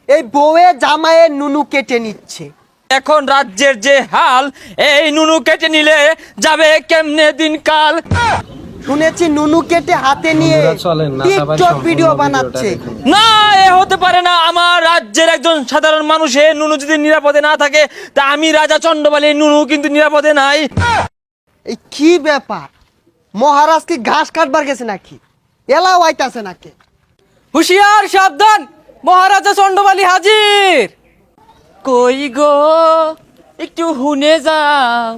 এই বউয়ে জামাইয়ের নুনু কেটে নিচ্ছে। এখন রাজ্যের যে হাল, এই নুনু কেটে নিলে যাবে কেমনে দিনকাল। শুনেছি নুনু কেটে হাতে নিয়ে টিকটক ভিডিও বানাচ্ছে। না, এ হতে পারে না। আমার রাজ্যের একজন সাধারণ মানুষের নুনু যদি নিরাপদে না থাকে, তা আমি রাজা চন্ডবালী নুনু কিন্তু নিরাপদে নাই। এই কি ব্যাপার, মহারাজ কি ঘাস কাটবার গেছে নাকি? এলাও আইতাছে নাকি? হুশিয়ার, সাবধান, মহারাজা চন্ডবালী হাজির। কই গো, একটু হুনে যাও,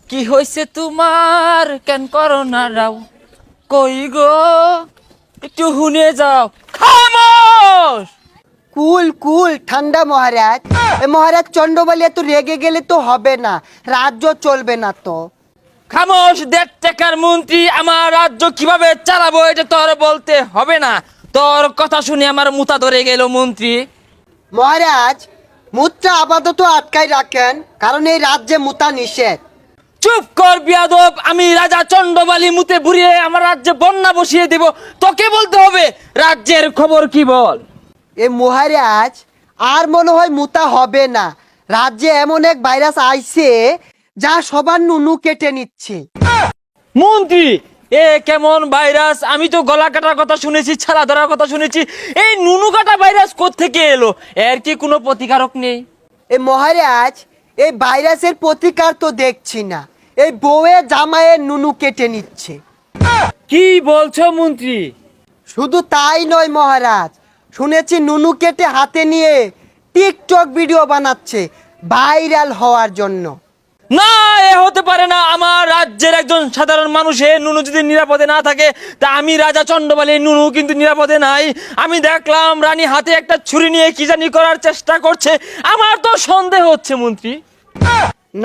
কি হয়েছে তোমার, কেন করো না রাও? কই গো, একটু হুনে যাও। খামোশ! কুল কুল ঠান্ডা মহারাজ। এ মহারাজ চন্ডবালী এত রেগে গেলে তো হবে না, রাজ্য চলবে না তো। খামোশ! 1.5 টাকার মন্ত্রী, আমার রাজ্য কিভাবে চালাবো এটা তোর বলতে হবে না। তোর কথা শুনে আমার মুতা ধরে গেল মন্ত্রী। মহারাজ, মুদ্রা আপাতত আটকাই রাখেন, কারণ এই রাজ্যে মুতা নিষেধ। চুপ কর বিয়াদব! আমি রাজা চন্ডবালী মুতে বুড়িয়ে আমার রাজ্যে বন্যা বসিয়ে দেব। তোকে বলতে হবে রাজ্যের খবর কি বল। এ মহারাজ, আর মনে হয় মুতা হবে না। রাজ্যে এমন এক ভাইরাস আইছে যা সবার নুনু কেটে নিচ্ছে। মন্ত্রী, এ কেমন ভাইরাস? আমি তো গলা কাটার কথা শুনেছি, ছালা ধরার কথা শুনেছি। এই নুনু কাটা ভাইরাস কোত্থেকে এলো? এর কি কোনো প্রতিকারক নেই? এ মহারাজ, এই ভাইরাসের প্রতিকার তো দেখছি না। এই বউয়ে জামাইয়ের নুনু কেটে নিচ্ছে। কি বলছো মন্ত্রী? শুধু তাই নয় মহারাজ, শুনেছি নুনু কেটে হাতে নিয়ে টিকটক ভিডিও বানাচ্ছে ভাইরাল হওয়ার জন্য। না, এ হতে পারে না। আমার রাজ্যের একজন সাধারণ মানুষের নুনু যদি নিরাপদে না থাকে, তা আমি রাজা চন্ডবালী নুনু কিন্তু নিরাপদে নাই। আমি দেখলাম রানী হাতে একটা ছুরি নিয়ে কি জানি করার চেষ্টা করছে। আমার তো সন্দেহ হচ্ছে মন্ত্রী।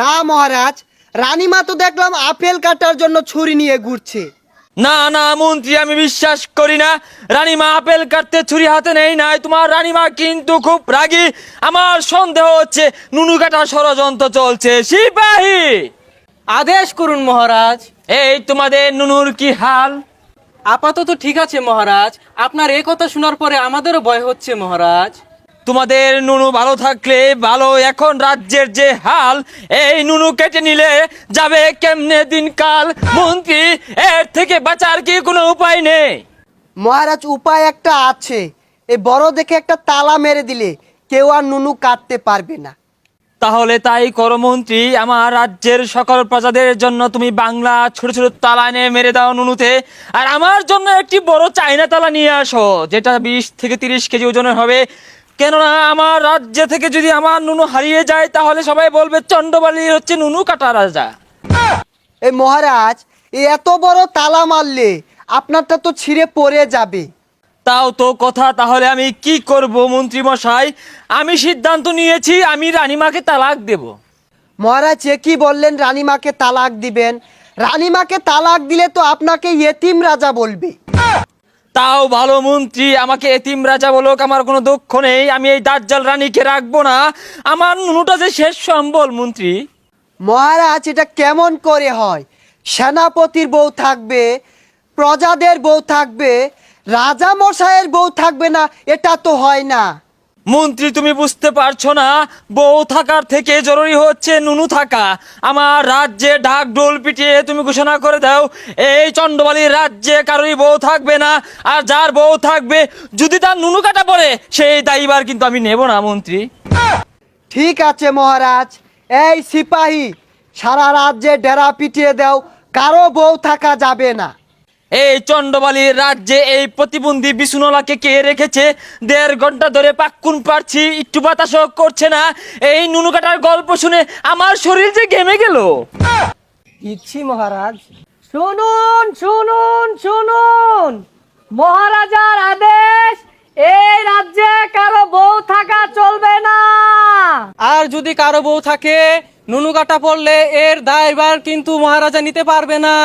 না মহারাজ, রানীমা তো দেখলাম আপেল কাটার জন্য ছুরি নিয়ে ঘুরছে। না না মন্ত্রী, আমি বিশ্বাস করি না। রানীমা আপেল কাটতে ছুরি হাতে নেই নাই। তোমার রানীমা কিন্তু খুব রাগী। আমার সন্দেহ হচ্ছে নুনু কাটা ষড়যন্ত্র চলছে। সিপাহী, আদেশ করুন মহারাজ। এই তোমাদের নুনুর কি হাল? আপাতত ঠিক আছে মহারাজ। আপনার এ কথা শোনার পরে আমাদেরও ভয় হচ্ছে মহারাজ। তোমাদের নুনু ভালো থাকলে ভালো। এখন রাজ্যের যে হাল, এই নুনু কেটে নিলে যাবে কেমনে দিনকাল। মন্ত্রী, এর থেকে বাঁচার কি কোনো উপায় নেই? মহারাজ, উপায় একটা আছে। এই বড় দেখে একটা তালা মেরে দিলে কেউ আর নুনু কাটতে পারবে না। তাহলে তাই করো মন্ত্রী। আমার রাজ্যের সকল প্রজাদের জন্য তুমি বাংলা ছোট ছোট তালা এনে মেরে দাও নুনুতে। আর আমার জন্য একটি বড় চাইনা তালা নিয়ে আসো, যেটা 20 থেকে 30 কেজি ওজনের হবে। কেননা আমার রাজ্য থেকে যদি আমার নুনু হারিয়ে যায়, তাহলে সবাই বলবে চন্ডবালী হচ্ছে নুনু কাটা রাজা। এই মহারাজ, এই এত বড় তালা মারলে আপনারটা তো ছিঁড়ে পড়ে যাবে। তাও তো কথা। তাহলে আমি কি করব মন্ত্রী মশাই? আমি সিদ্ধান্ত নিয়েছি, আমি রানীমাকে তালাক দেব। মহারাজ, এ কি বললেন রানীমাকে তালাক দিবেন? রানীমাকে তালাক দিলে তো আপনাকে ইয়েতিম রাজা বলবে। তাও ভালো মন্ত্রী, আমাকে এতিম রাজা বলুক, আমার কোনো দুঃখ নেই। আমি এই দাজ্জাল রানীকে রাখবো না। আমার নুনুটা যে শেষ সম্বল মন্ত্রী। মহারাজ, এটা কেমন করে হয়? সেনাপতির বউ থাকবে, প্রজাদের বউ থাকবে, রাজা মশাইয়ের বউ থাকবে না? এটা তো হয় না। মন্ত্রী, তুমি বুঝতে পারছো না? বউ থাকার থেকে জরুরি হচ্ছে নুনু থাকা। আমার রাজ্যে ঢাক ঢোল পিটিয়ে তুমি ঘোষণা করে দাও, এই চন্ডবালীর রাজ্যে কারোরই বউ থাকবে না। আর যার বউ থাকবে, যদি তার নুনু কাটা পড়ে, সেই দায়ীবার কিন্তু আমি নেব না মন্ত্রী। ঠিক আছে মহারাজ। এই সিপাহী, সারা রাজ্যে ডেরা পিটিয়ে দাও, কারো বউ থাকা যাবে না। এই চন্ডবালীর রাজ্যে এই প্রতিবন্ধী বিছুনলাকে কে রেখেছে? 1.5 ঘন্টা ধরে পাক্কুন পারছি, একটু বাতাসও করছে না। এই নুনু কাটার গল্প শুনে আমার শরীর যে ঘেমে গেল। ইচ্ছি মহারাজ। শুনুন শুনুন শুনুন, মহারাজার আদেশ, এই রাজ্যে কারো বউ থাকা চলবে না। আর যদি কারো বউ থাকে, নুনু কাটা পড়লে এর দায়ভার কিন্তু মহারাজা নিতে পারবে না।